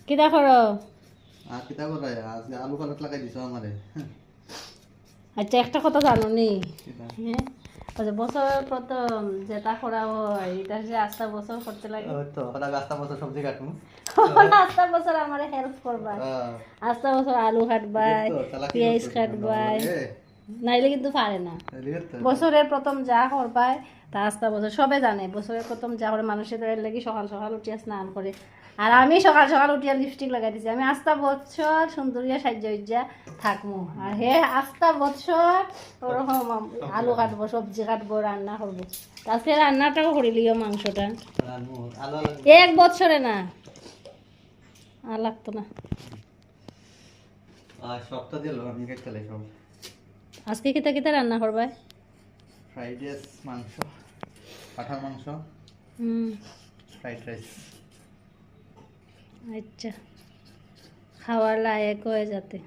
কিতা করো? আর কিতা করে আজকে আলু পালক লাগাই দিছো আমারে। আচ্ছা একটা কথা জানো নি? কিতা? হ্যাঁ, ওই যে বছর প্রথম যেটা করা হয় এটা যে আস্তা বছর করতে লাগে। ওই তো ওরা গাছটা মতো সবজি কাটমু। আস্তা বছর আমার হেল্প করবা। হ্যাঁ, আস্তা বছর আলু এই কাটবাই, তো চালাকি পেঁয়াজ করতেছি আমরা কাটবাই, বলে। নাইলে কিন্তু পারে না। এই তো বছরের প্রথম যা করবাই তা আস্তা বছর সবে জানে বছরের প্রথম যা করে মানুষের লাগি সকাল সকাল উঠিয়া স্নান করে। আর আমি সকাল সকাল উঠিয়া লিপস্টিক লাগাই দিছি। আমি আস্তা বছর সুন্দরিয়া সাজ্জা উজ্জা থাকবো। আর হে আস্তা বছর ওরকম আলু কাটবো, সবজি কাটবো, রান্না করবো। আজকে রান্নাটাও করে লিও মাংসটা। রানমু আলু এক বছরে না, আর লাগতো না। আর সবটা দিলো আমি কেটে সব। আজকে কিতা কিতা রান্না করবাই? ফ্রাইড রাইস, মাংস, পাঠার মাংস, ফ্রাইড রাইস। আচ্ছা, খাওয়ার লায়ক হয়ে যাতে।